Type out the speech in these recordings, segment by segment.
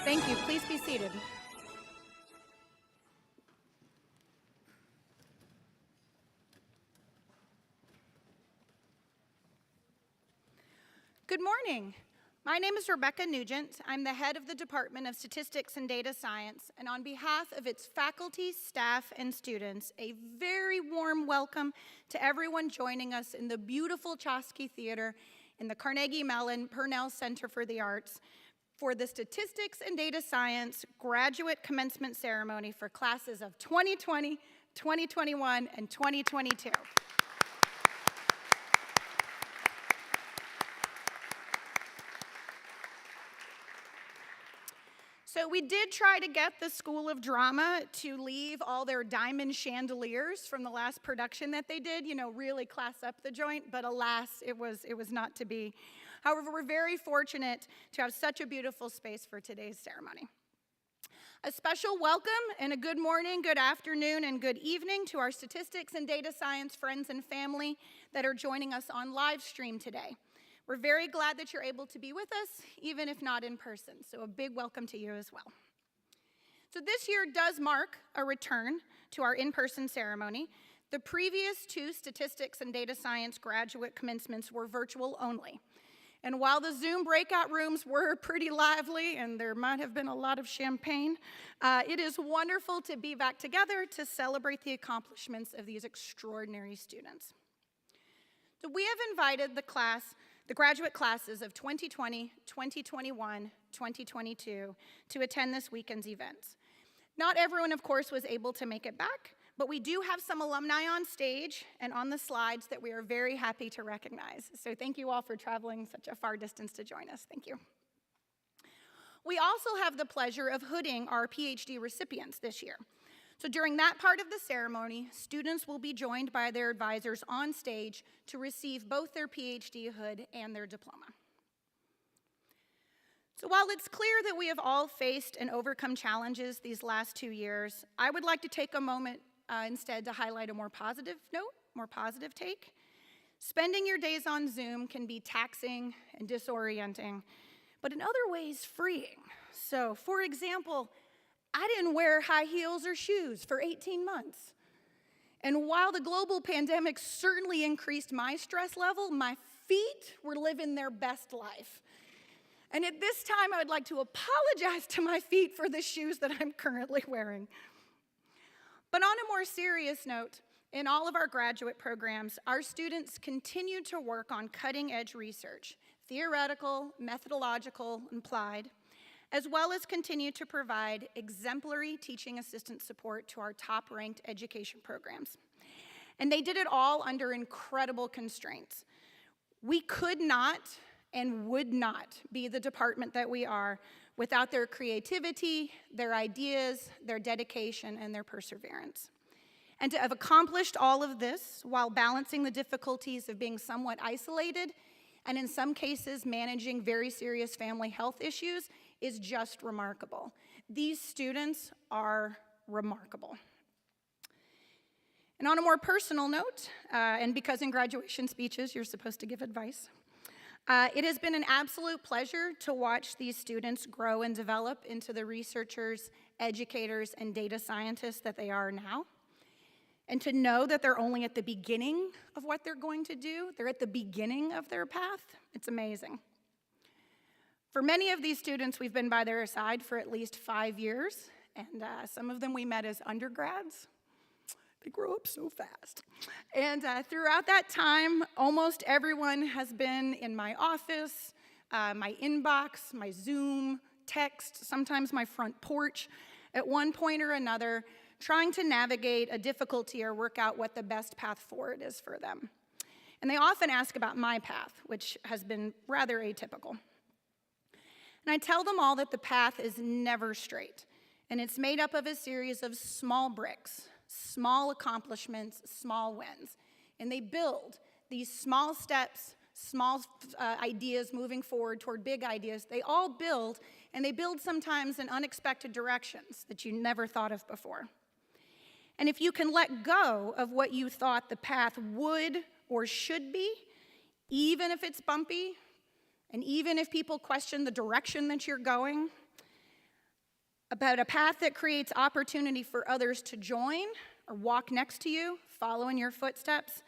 Thank you. Please be seated. Good morning. My name is Rebecca Nugent. I'm the head of the Department of Statistics and Data Science, and on behalf of its faculty, staff, and students, a very warm welcome to everyone joining us in the beautiful Chosky Theater in the Carnegie Mellon Purnell Center for the Arts for the Statistics and Data Science Graduate Commencement Ceremony for classes of 2020, 2021, and 2022. So we did try to get the School of Drama to leave all their diamond chandeliers from the last production that they did, really class up the joint, but alas, it was not to be. However, we're very fortunate to have such a beautiful space for today's ceremony. A special welcome and a good morning, good afternoon, and good evening to our statistics and data science friends and family that are joining us on live stream today. We're very glad that you're able to be with us, even if not in person. So a big welcome to you as well. So this year does mark a return to our in-person ceremony. The previous two statistics and data science graduate commencements were virtual only. And while the Zoom breakout rooms were pretty lively, and there might have been a lot of champagne, it is wonderful to be back together to celebrate the accomplishments of these extraordinary students. So we have invited the graduate classes of 2020, 2021, 2022 to attend this weekend's events. Not everyone, of course, was able to make it back, but we do have some alumni on stage and on the slides that we are very happy to recognize. So thank you all for traveling such a far distance to join us. Thank you. We also have the pleasure of hooding our PhD recipients this year. So during that part of the ceremony, students will be joined by their advisors on stage to receive both their PhD hood and their diploma. So while it's clear that we have all faced and overcome challenges these last 2 years, I would like to take a moment instead to highlight a more positive note, more positive take. Spending your days on Zoom can be taxing and disorienting, but in other ways freeing. So for example, I didn't wear high heels or shoes for 18 months. And while the global pandemic certainly increased my stress level, my feet were living their best life. And at this time, I would like to apologize to my feet for the shoes that I'm currently wearing. But on a more serious note, in all of our graduate programs, our students continue to work on cutting-edge research, theoretical, methodological, and applied, as well as continue to provide exemplary teaching assistant support to our top-ranked education programs. And they did it all under incredible constraints. We could not and would not be the department that we are without their creativity, their ideas, their dedication, and their perseverance. And to have accomplished all of this while balancing the difficulties of being somewhat isolated and in some cases managing very serious family health issues is just remarkable. These students are remarkable. And on a more personal note, and because in graduation speeches you're supposed to give advice, it has been an absolute pleasure to watch these students grow and develop into the researchers, educators, and data scientists that they are now. And to know that they're only at the beginning of what they're going to do, they're at the beginning of their path, it's amazing. For many of these students, we've been by their side for at least 5 years, and some of them we met as undergrads. They grow up so fast. And throughout that time, almost everyone has been in my office, my inbox, my Zoom, text, sometimes my front porch, at one point or another, trying to navigate a difficulty or work out what the best path forward is for them. And they often ask about my path, which has been rather atypical. And I tell them all that the path is never straight, and it's made up of a series of small bricks, small accomplishments, small wins. And they build these small steps, small ideas moving forward toward big ideas. They all build, and they build sometimes in unexpected directions that you never thought of before. And if you can let go of what you thought the path would or should be, even if it's bumpy, and even if people question the direction that you're going, about a path that creates opportunity for others to join or walk next to you, follow in your footsteps,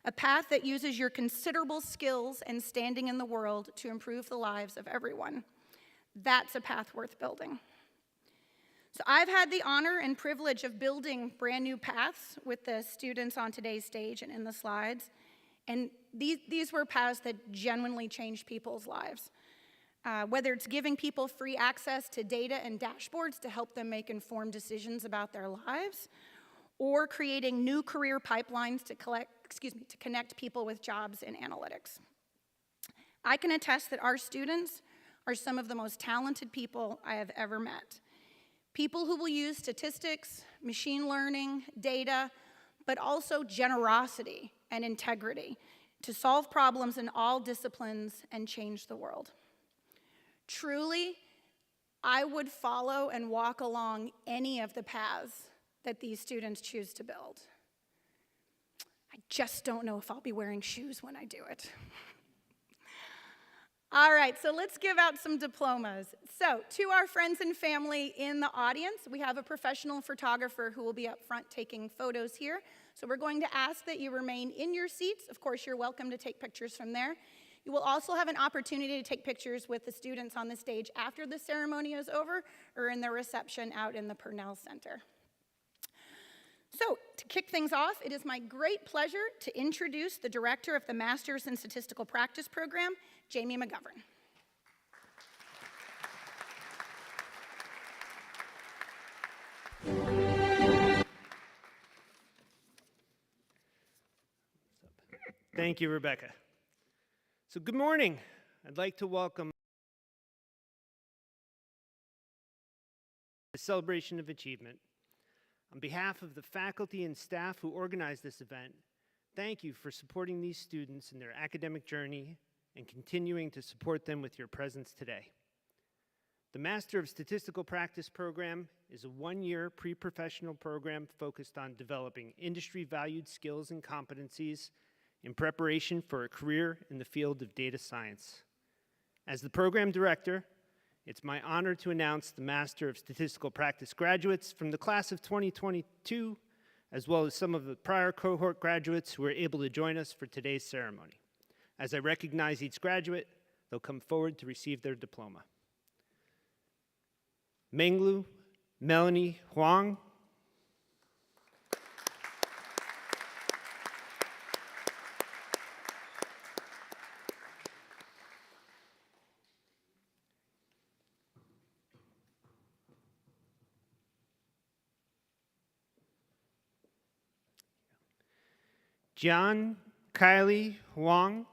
a path that uses your considerable skills and standing in the world to improve the lives of everyone. That's a path worth building. So I've had the honor and privilege of building brand new paths with the students on today's stage and in the slides. And these were paths that genuinely changed people's lives. Whether it's giving people free access to data and dashboards to help them make informed decisions about their lives, or creating new career pipelines to connect people with jobs in analytics. I can attest that our students are some of the most talented people I have ever met. People who will use statistics, machine learning, data, but also generosity and integrity to solve problems in all disciplines and change the world. Truly, I would follow and walk along any of the paths that these students choose to build. I just don't know if I'll be wearing shoes when I do it. All right, so let's give out some diplomas. So, to our friends and family in the audience, we have a professional photographer who will be up front taking photos here. So we're going to ask that you remain in your seats. Of course, you're welcome to take pictures from there. You will also have an opportunity to take pictures with the students on the stage after the ceremony is over or in the reception out in the Purnell Center. So, to kick things off, it is my great pleasure to introduce the director of the Masters in Statistical Practice program, Jamie McGovern. Thank you, Rebecca. So, good morning. I'd like to welcome the Celebration of Achievement. On behalf of the faculty and staff who organized this event, thank you for supporting these students in their academic journey and continuing to support them with your presence today. The Master of Statistical Practice program is a one-year pre-professional program focused on developing industry-valued skills and competencies in preparation for a career in the field of data science. As the program director, it's my honor to announce the Master of Statistical Practice graduates from the class of 2022, as well as some of the prior cohort graduates who were able to join us for today's ceremony. As I recognize each graduate, they'll come forward to receive their diploma. Menglu Melanie Huang. Jian Kylie Huang.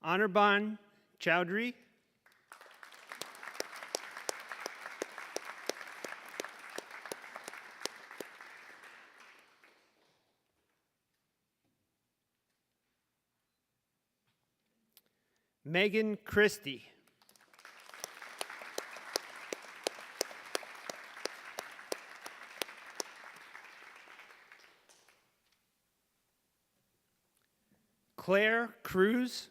Anirban Chowdhury. Megan Christie. Claire Cruz.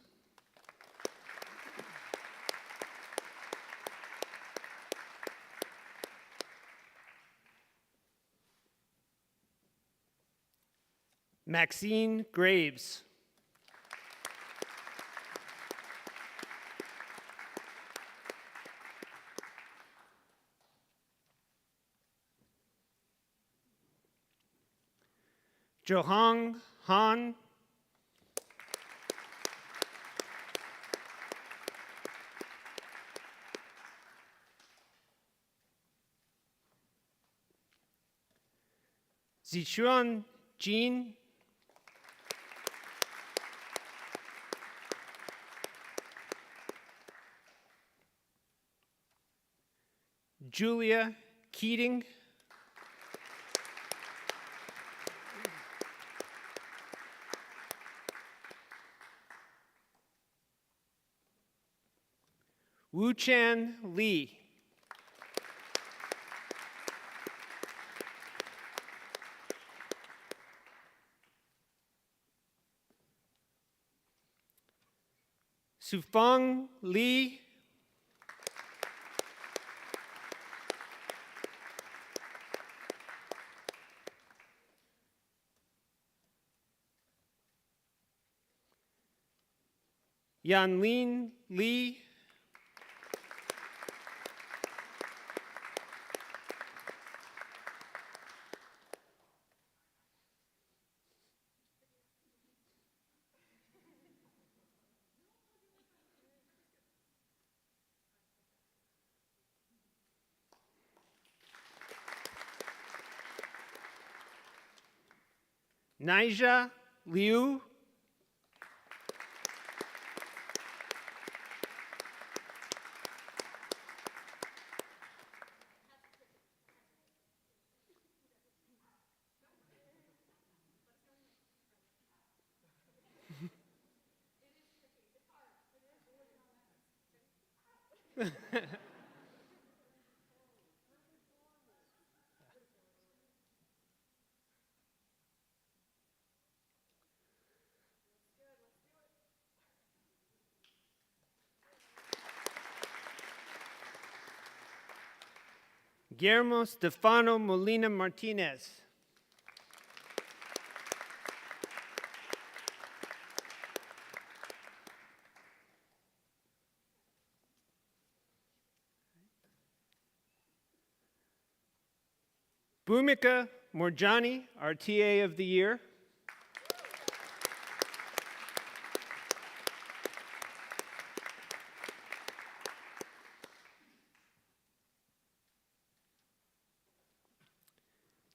Maxine Graves. Johong Han. Zichuan Jin. Julia Keating. Wu-Chan Lee. Sufeng Li. Yanlin Li. Naija Liu. Guillermo Stefano Molina Martinez. Bhumika Morjani, our TA of the Year.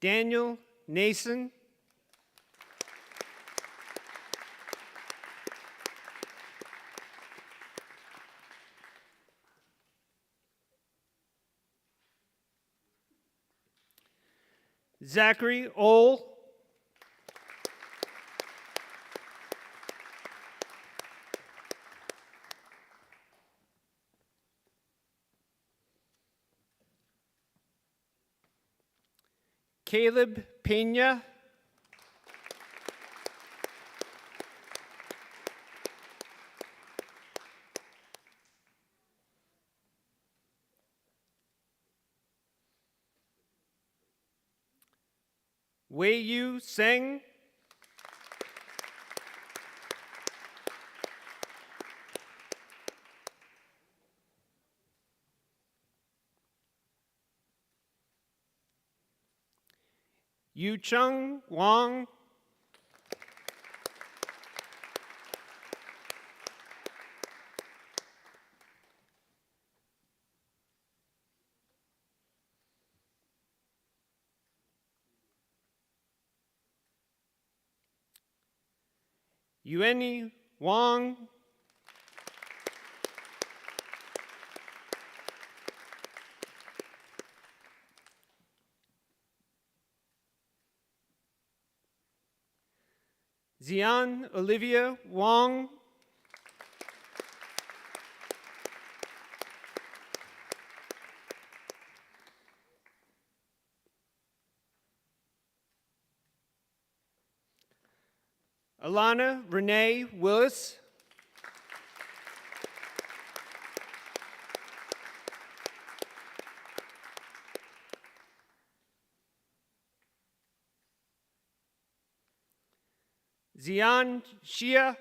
Daniel Nason. Zachary Ohl. Caleb Pena. Wei Yu Seng. Yu Chung Wang. Yueni Wang. Xian Olivia Wang. Alana Renee Willis. Xian Xia.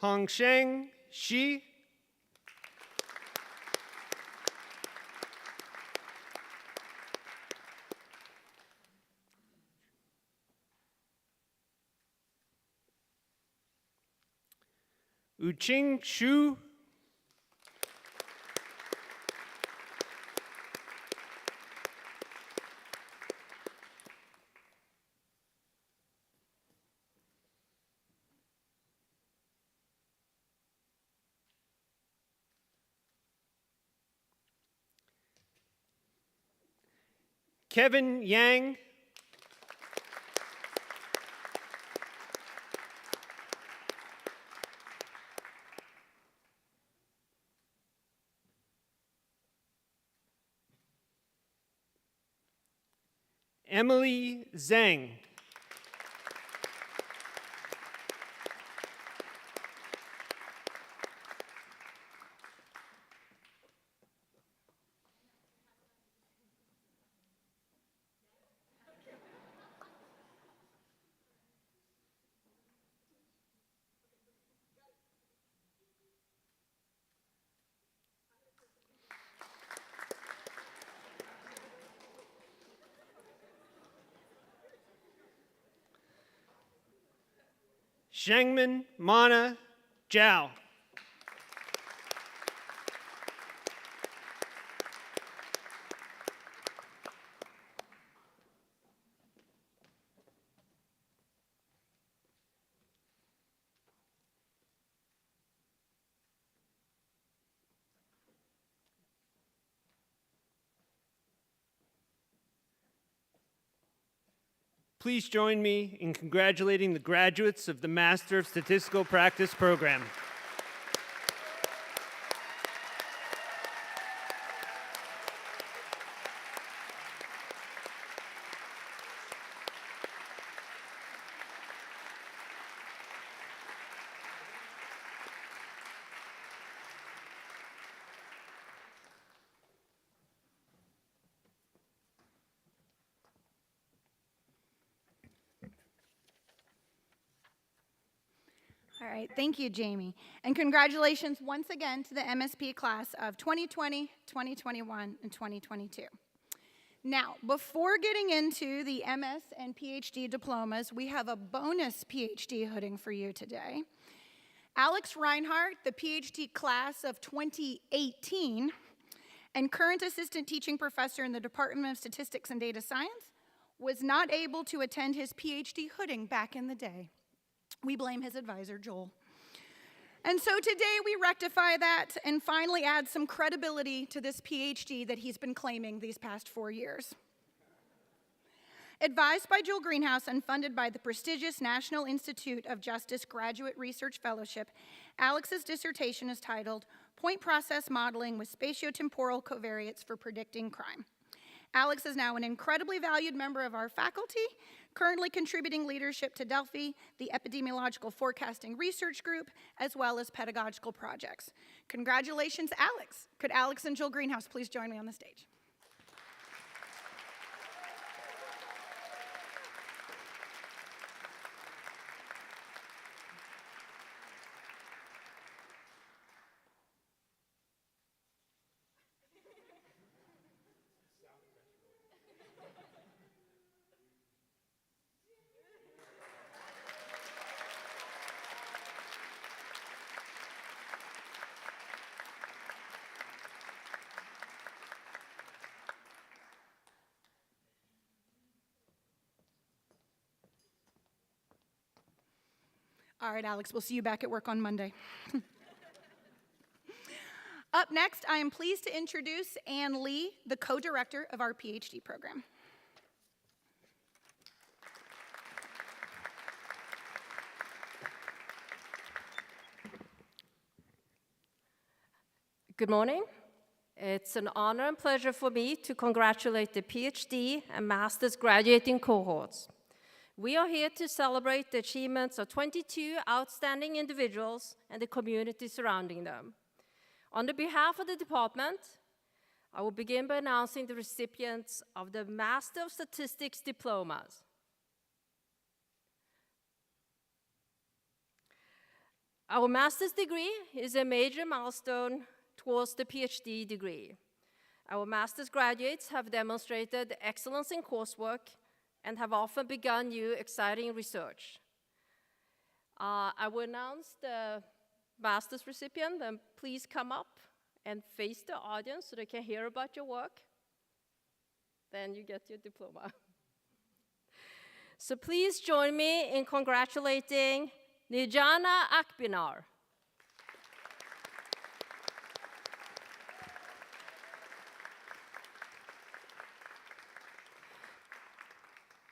Hongsheng Shi. Uching Shu. Kevin Yang. Emily Zhang. Shengmin Mana Zhao. Please join me in congratulating the graduates of the Master of Statistical Practice program. All right, thank you, Jamie. And congratulations once again to the MSP class of 2020, 2021, and 2022. Now, before getting into the MS and PhD diplomas, we have a bonus PhD hooding for you today. Alex Reinhardt, the PhD class of 2018, and current assistant teaching professor in the Department of Statistics and Data Science, was not able to attend his PhD hooding back in the day. We blame his advisor, Joel. And so today we rectify that and finally add some credibility to this PhD that he's been claiming these past 4 years. Advised by Joel Greenhouse and funded by the prestigious National Institute of Justice Graduate Research Fellowship, Alex's dissertation is titled Point Process Modeling with Spatiotemporal Covariates for Predicting Crime. Alex is now an incredibly valued member of our faculty, currently contributing leadership to Delphi, the Epidemiological Forecasting Research Group, as well as pedagogical projects. Congratulations, Alex. Could Alex and Joel Greenhouse please join me on the stage? All right, Alex, we'll see you back at work on Monday. Up next, I am pleased to introduce Ann Lee, the co-director of our PhD program. Good morning. It's an honor and pleasure for me to congratulate the PhD and master's graduating cohorts. We are here to celebrate the achievements of 22 outstanding individuals and the community surrounding them. On the behalf of the department, I will begin by announcing the recipients of the Master of Statistics diplomas. Our master's degree is a major milestone towards the PhD degree. Our master's graduates have demonstrated excellence in coursework and have often begun new exciting research. I will announce the master's recipient, and please come up and face the audience so they can hear about your work. Then you get your diploma. So please join me in congratulating Nirjana Akbinar.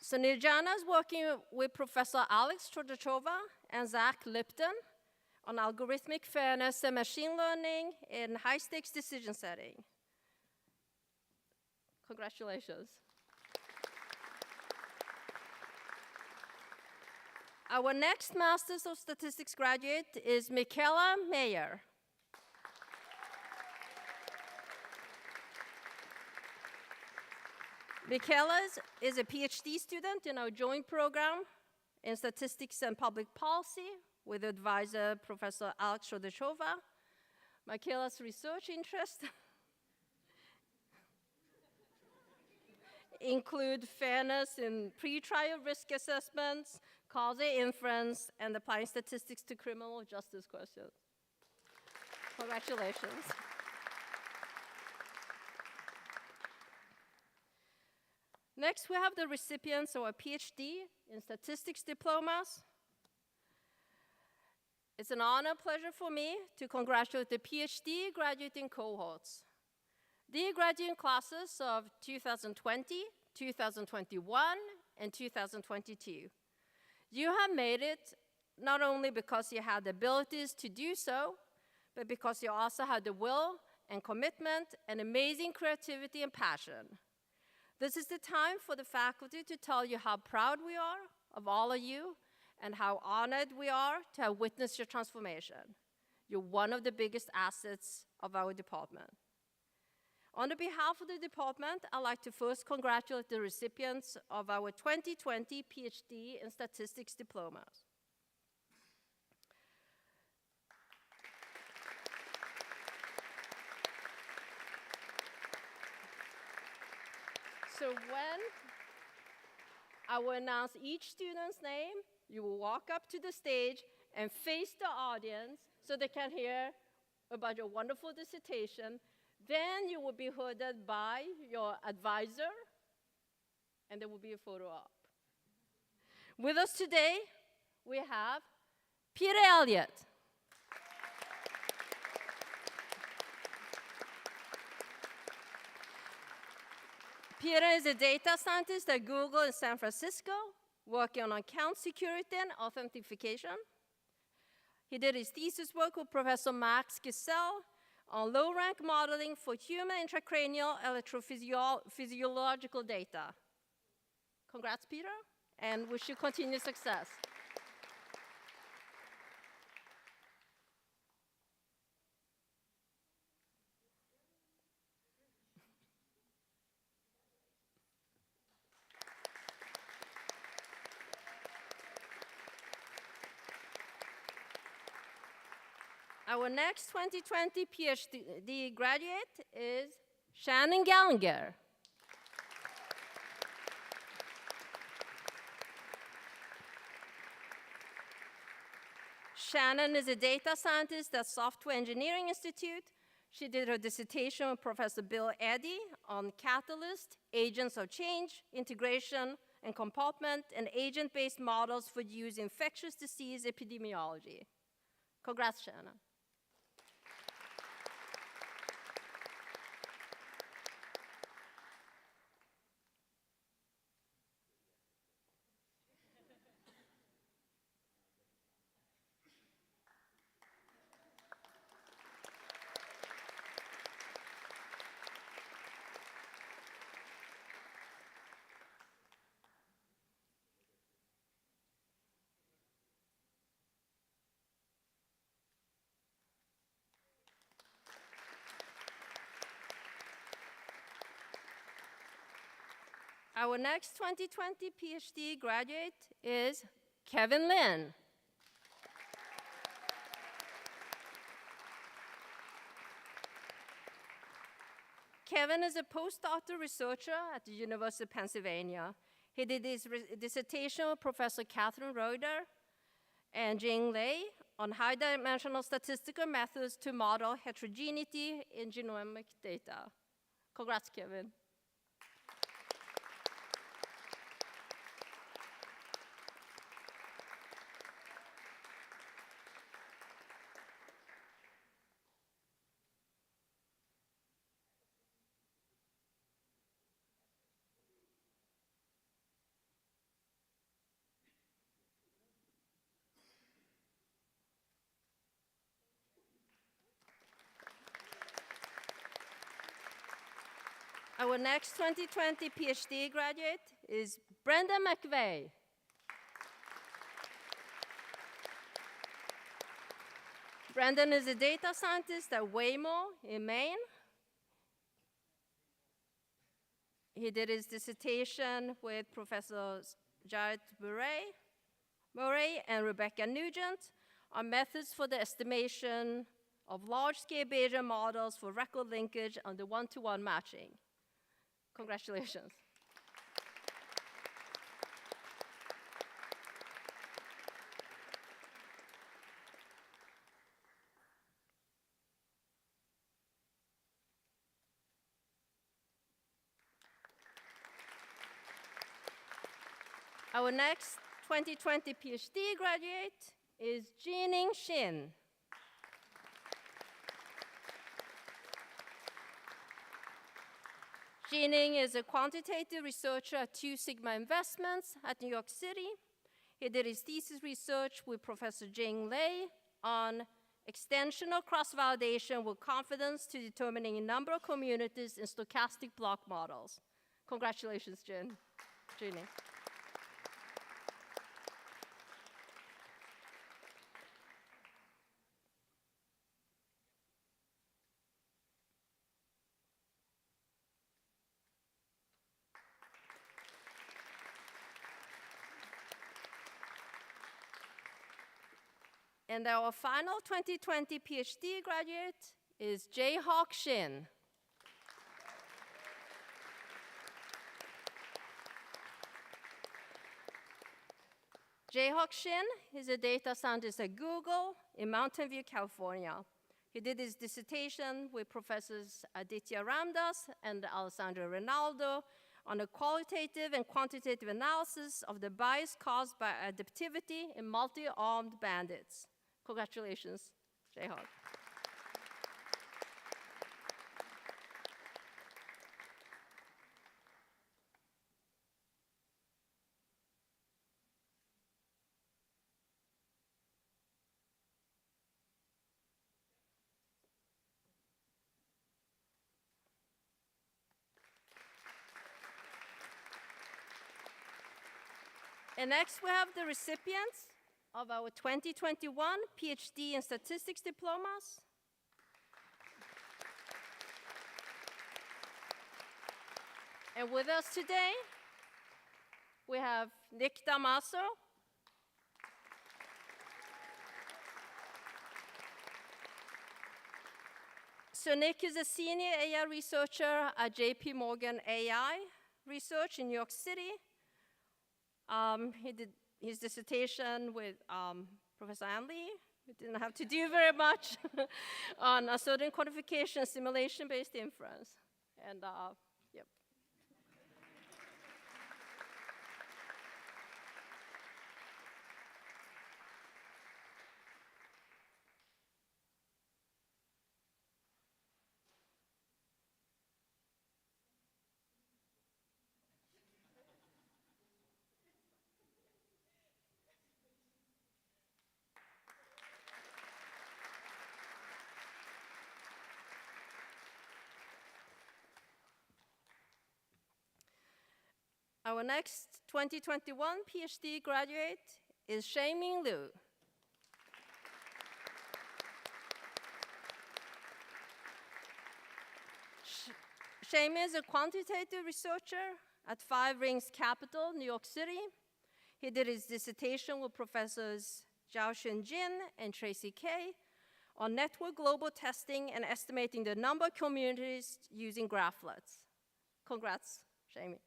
So Nirjana is working with Professor Alex Chodachova and Zach Lipton on algorithmic fairness and machine learning in high-stakes decision setting. Congratulations. Our next Masters of Statistics graduate is Michaela Mayer. Michaela is a PhD student in our joint program in Statistics and Public Policy with advisor Professor Alex Shodeshova. Michaela's research interests include fairness in pretrial risk assessments, causal inference, and applying statistics to criminal justice questions. Congratulations. Next, we have the recipients of a PhD in statistics diplomas. It's an honor and pleasure for me to congratulate the PhD graduating cohorts. The graduating classes of 2020, 2021, and 2022. You have made it not only because you had the abilities to do so, but because you also had the will and commitment and amazing creativity and passion. This is the time for the faculty to tell you how proud we are of all of you and how honored we are to have witnessed your transformation. You're one of the biggest assets of our department. On the behalf of the department, I'd like to first congratulate the recipients of our 2020 PhD in Statistics diplomas. So when I will announce each student's name, you will walk up to the stage and face the audience so they can hear about your wonderful dissertation. Then you will be hooded by your advisor, and there will be a photo op. With us today, we have Peter Elliott. Peter is a data scientist at Google in San Francisco, working on account security and authentication. He did his thesis work with Professor Max Giselle on low-rank modeling for human intracranial electrophysiological data. Congrats, Peter, and wish you continued success. Our next 2020 PhD graduate is Shannon Gallagher. Shannon is a data scientist at Software Engineering Institute. She did her dissertation with Professor Bill Eddy on catalyst, agents of change, integration, and compartment, and agent-based models for use in infectious disease epidemiology. Congrats, Shannon. Our next 2020 PhD graduate is Kevin Lin. Kevin is a postdoctoral researcher at the University of Pennsylvania. He did his dissertation with Professor Catherine Roeder and Jing Lei on high-dimensional statistical methods to model heterogeneity in genomic data. Congrats, Kevin. Our next 2020 PhD graduate is Brenda McVeigh. Brandon is a data scientist at Waymo in Maine. He did his dissertation with Professors Jared Murray and Rebecca Nugent on methods for the estimation of large-scale Bayesian models for record linkage under one-to-one matching. Congratulations. Our next 2020 PhD graduate is Jining Shin. Jining is a quantitative researcher at Two Sigma Investments at New York City. He did his thesis research with Professor Jing Lei on extensional cross-validation with confidence to determining a number of communities in stochastic block models. Congratulations, Jining. And our final 2020 PhD graduate is Jae-Hawk Shin. Jae-Hawk Shin is a data scientist at Google in Mountain View, California. He did his dissertation with Professors Aditya Ramdas and Alessandro Rinaldo on a qualitative and quantitative analysis of the bias caused by adaptivity in multi-armed bandits. Congratulations, Jae-Hawk. And next we have the recipients of our 2021 PhD in Statistics diplomas. And with us today, we have Nick Damaso. So Nick is a senior AI researcher at JP Morgan AI Research in New York City. He did his dissertation with Professor Ann Lee. We didn't have to do very much on certain quantification simulation-based inference. And yep. Our next 2021 PhD graduate is Shaming Liu. Shaming is a quantitative researcher at Five Rings Capital, New York City. He did his dissertation with Professors Zhao-Shun Jin and Tracy Kay on network global testing and estimating the number of communities using graphlets. Congrats, Shaming.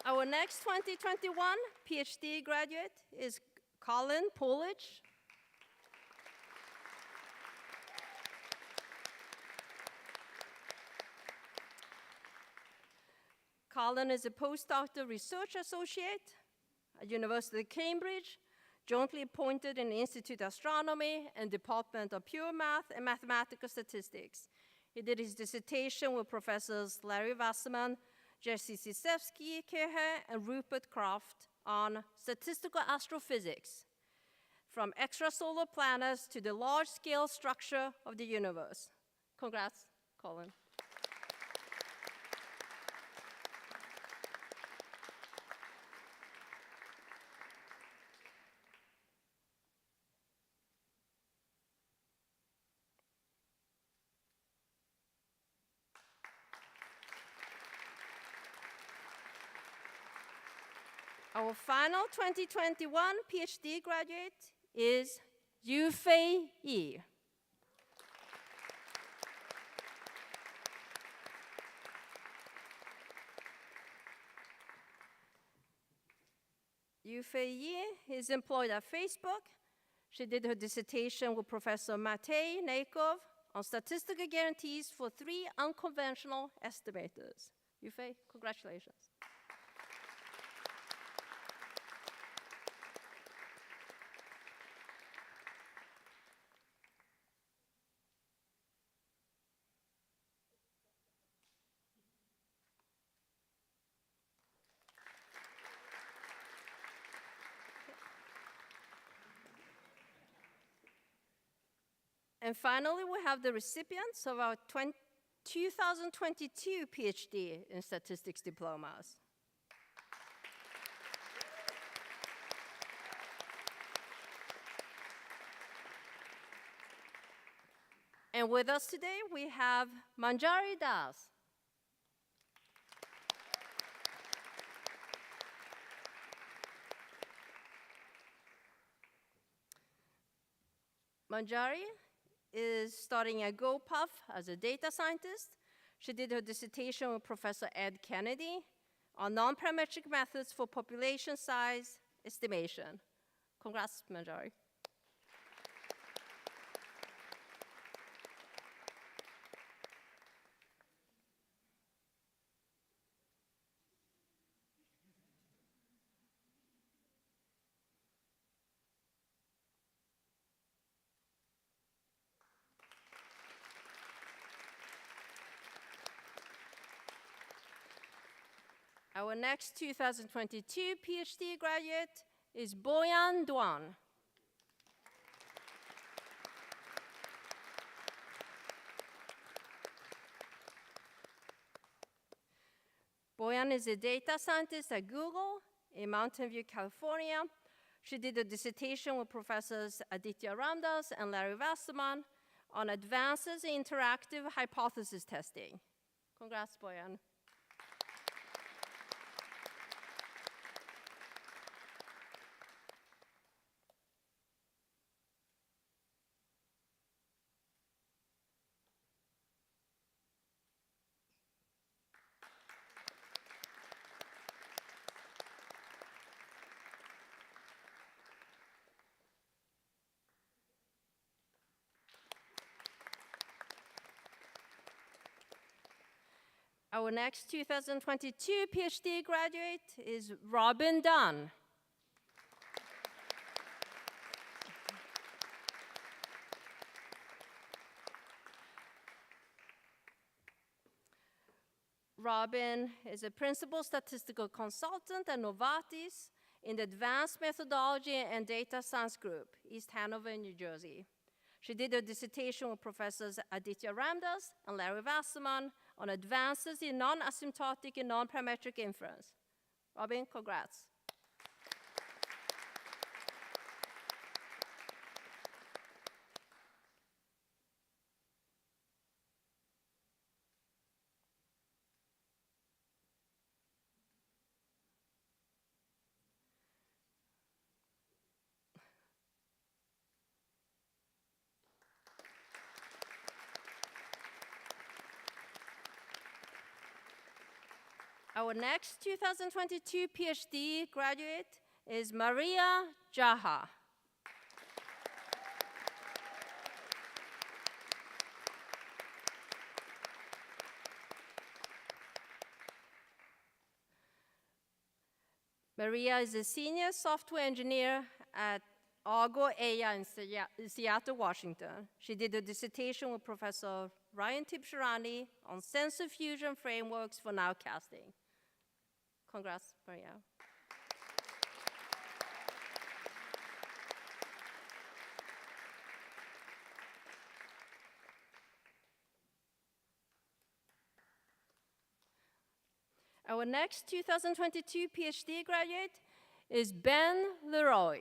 Our next 2021 PhD graduate is Colin Pulich. Colin is a postdoctoral research associate at University of Cambridge, jointly appointed in the Institute of Astronomy and Department of Pure Math and Mathematical Statistics. He did his dissertation with Professors Larry Wasserman, Jerzy Sisevsky-Kehe, and Rupert Croft on statistical astrophysics. from extrasolar planets to the large-scale structure of the universe. Congrats, Colin. Our final 2021 PhD graduate is Yufei Yi. Yufei Yi is employed at Facebook. She did her dissertation with Professor Matej Nakov on statistical guarantees for 3 unconventional estimators. Yufei, congratulations. And finally, we have the recipients of our 2022 PhD in statistics diplomas. And with us today, we have Manjari Das. Manjari is studying at GoPuff as a data scientist. She did her dissertation with Professor Ed Kennedy on non-parametric methods for population size estimation. Congrats, Manjari. Our next 2022 PhD graduate is Boyan Duan. Boyan is a data scientist at Google in Mountain View, California. She did a dissertation with Professors Aditya Ramdas and Larry Wasserman on advances in interactive hypothesis testing. Congrats, Boyan. Our next 2022 PhD graduate is Robin Dunn. Robin is a principal statistical consultant at Novartis in the Advanced Methodology and Data Science Group, East Hanover, New Jersey. She did a dissertation with Professors Aditya Ramdas and Larry Wasserman on advances in non-asymptotic and non-parametric inference. Robin, congrats. Our next 2022 PhD graduate is Maria Jaha. Maria is a senior software engineer at Argo AI in Seattle, Washington. She did a dissertation with Professor Ryan Tibshirani on sensor fusion frameworks for nowcasting. Congrats, Maria. Our next 2022 PhD graduate is Ben Leroy.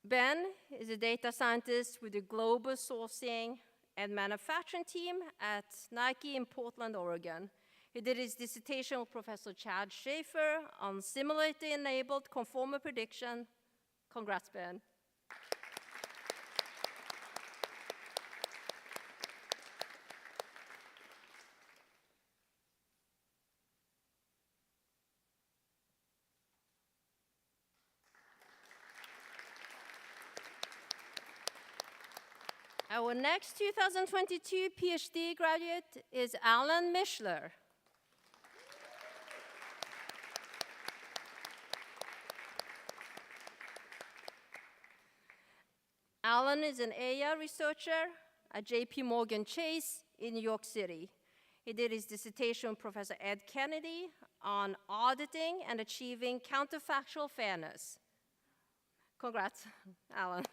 Ben is a data scientist with the global sourcing and manufacturing team at Nike in Portland, Oregon. He did his dissertation with Professor Chad Schaefer on simulator-enabled conformal prediction. Congrats, Ben. Our next 2022 PhD graduate is Alan Mishler. Alan is an AI researcher at JP Morgan Chase in New York City. He did his dissertation with Professor Ed Kennedy on auditing and achieving counterfactual fairness. Congrats, Alan.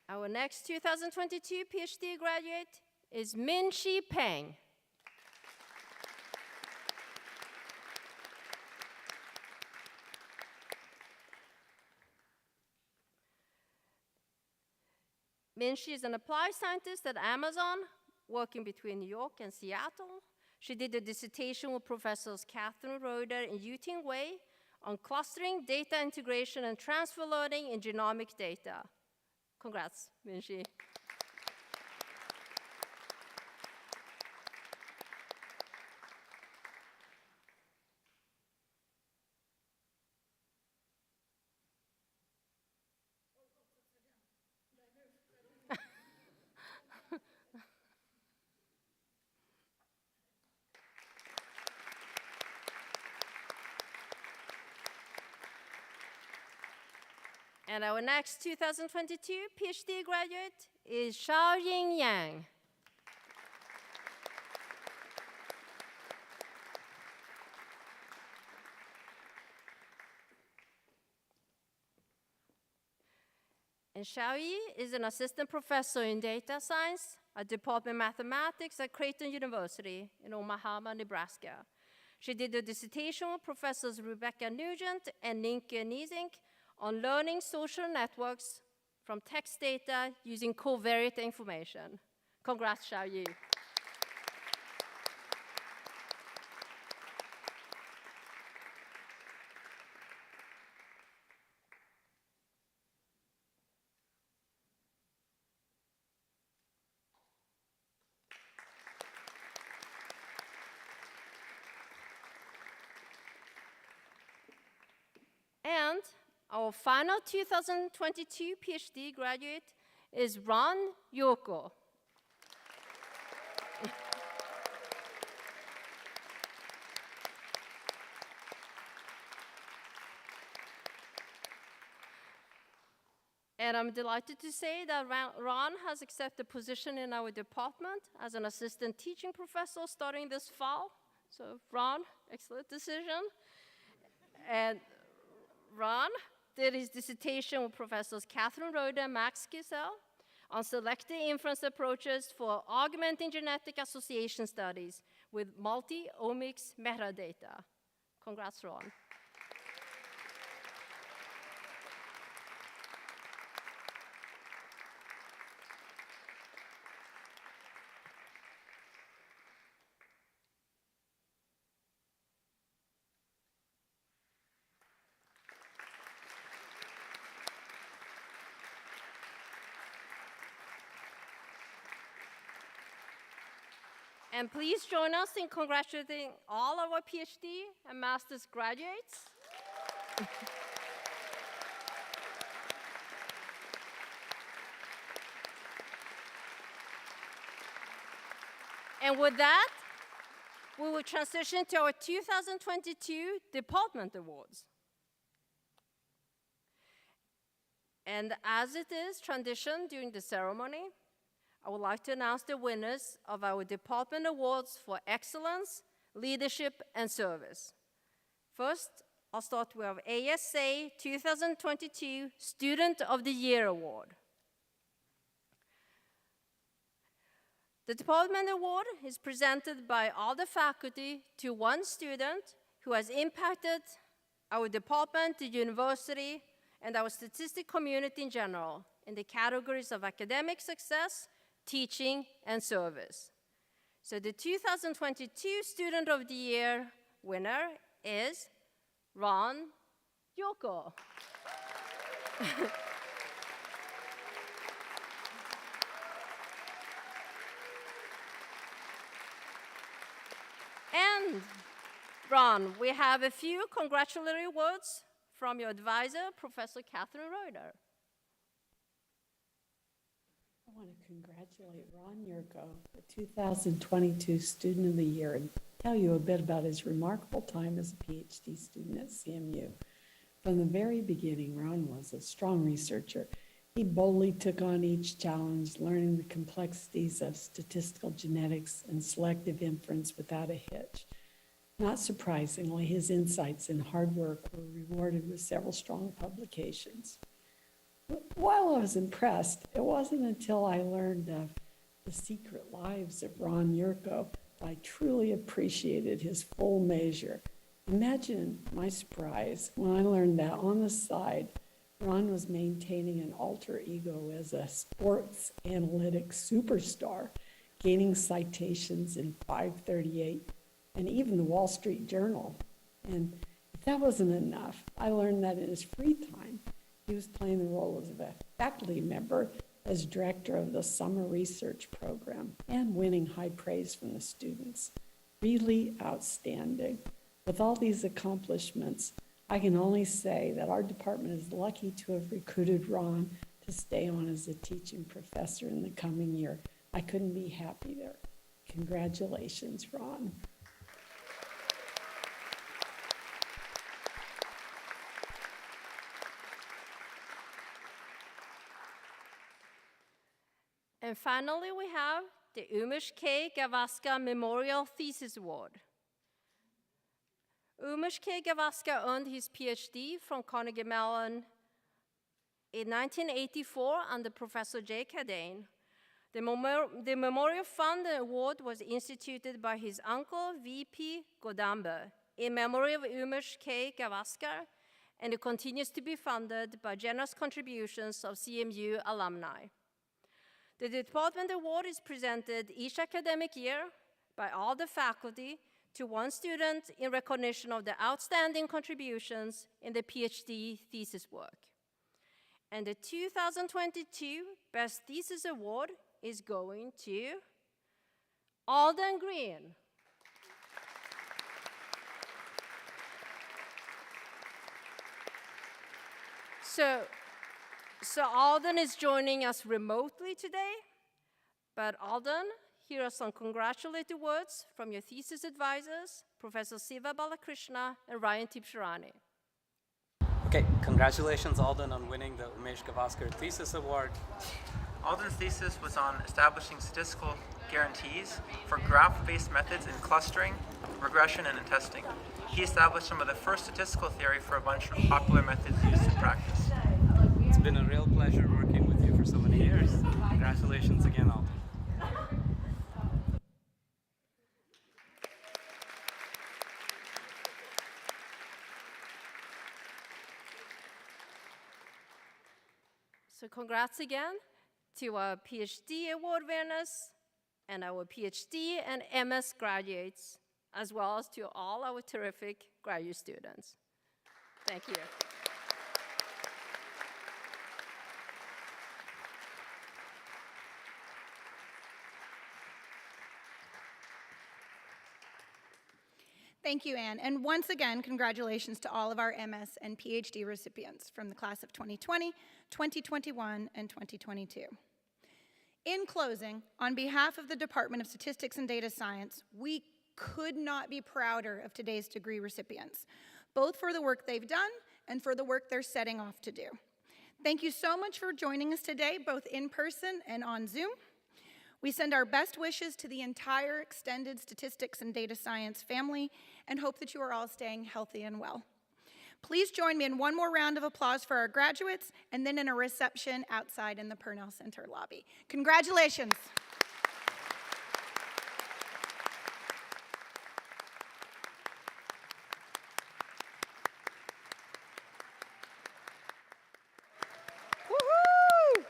Our next 2022 PhD graduate is Min-Chi Peng. Min-Chi is an applied scientist at Amazon, working between New York and Seattle. She did a dissertation with Professors Catherine Roeder and Yuting Wei on clustering, data integration, and transfer learning in genomic data. Congrats, Min-Chi. And our next 2022 PhD graduate is Xiaoying Yang. And Xiaoyi is an assistant professor in data science at Department of Mathematics at Creighton University in Omaha, Nebraska. She did a dissertation with Professors Rebecca Nugent and Nienke Niesink on learning social networks from text data using covariate information. Congrats, Xiaoyi. And our final 2022 PhD graduate is Ron Yoko. And I'm delighted to say that Ron has accepted a position in our department as an assistant teaching professor starting this fall. So Ron, excellent decision. And Ron did his dissertation with Professors Catherine Roeder and Max Giselle on selective inference approaches for augmenting genetic association studies with multi-omics metadata. Congrats, Ron. And please join us in congratulating all of our PhD and master's graduates. And with that, we will transition to our 2022 Department Awards. And as it is tradition during the ceremony, I would like to announce the winners of our Department Awards for Excellence, Leadership, and Service. First, I'll start with our ASA 2022 Student of the Year Award. The Department Award is presented by all the faculty to one student who has impacted our department, the university, and our statistic community in general in the categories of academic success, teaching, and service. So the 2022 Student of the Year winner is Ron Yoko. And Ron, we have a few congratulatory words from your advisor, Professor Catherine Reuter. I want to congratulate Ron Yurko, the 2022 Student of the Year, and tell you a bit about his remarkable time as a PhD student at CMU. From the very beginning, Ron was a strong researcher. He boldly took on each challenge, learning the complexities of statistical genetics and selective inference without a hitch. Not surprisingly, his insights and hard work were rewarded with several strong publications. While I was impressed, it wasn't until I learned of the secret lives of Ron Yurko that I truly appreciated his full measure. Imagine my surprise when I learned that on the side, Ron was maintaining an alter ego as a sports analytics superstar, gaining citations in 538 and even the Wall Street Journal. And if that wasn't enough, I learned that in his free time, he was playing the role of a faculty member as director of the summer research program and winning high praise from the students. Really outstanding. With all these accomplishments, I can only say that our department is lucky to have recruited Ron to stay on as a teaching professor in the coming year. I couldn't be happier. Congratulations, Ron. And finally, we have the Umesh K. Gavaskar Memorial Thesis Award. Umesh K. Gavaskar earned his PhD from Carnegie Mellon in 1984 under Professor J. Cadane. The Memorial Fund Award was instituted by his uncle, V.P. Godambe, in memory of Umesh K. Gavaskar, and it continues to be funded by generous contributions of CMU alumni. The Department Award is presented each academic year by all the faculty to one student in recognition of the outstanding contributions in the PhD thesis work. And the 2022 Best Thesis Award is going to Alden Green. So Alden is joining us remotely today, but Alden, here are some congratulatory words from your thesis advisors, Professor Siva Balakrishna and Ryan Tipshirani. Okay, congratulations Alden on winning the Umesh Gavaskar Thesis Award. Alden's thesis was on establishing statistical guarantees for graph-based methods in clustering, regression, and in testing. He established some of the first statistical theory for a bunch of popular methods used in practice. It's been a real pleasure working with you for so many years. Congratulations again, Alden. So congrats again to our PhD award winners and our PhD and MS graduates, as well as to all our terrific graduate students. Thank you. Thank you, Anne. And once again, congratulations to all of our MS and PhD recipients from the class of 2020, 2021, and 2022. In closing, on behalf of the Department of Statistics and Data Science, we could not be prouder of today's degree recipients, both for the work they've done and for the work they're setting off to do. Thank you so much for joining us today, both in person and on Zoom. We send our best wishes to the entire extended statistics and data science family and hope that you are all staying healthy and well. Please join me in one more round of applause for our graduates and then in a reception outside in the Purnell Center lobby. Congratulations. Woohoo!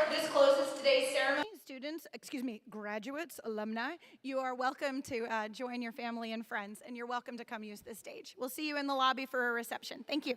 This closes today's ceremony. Students, graduates, alumni, you are welcome to join your family and friends, and you're welcome to come use this stage. We'll see you in the lobby for a reception. Thank you.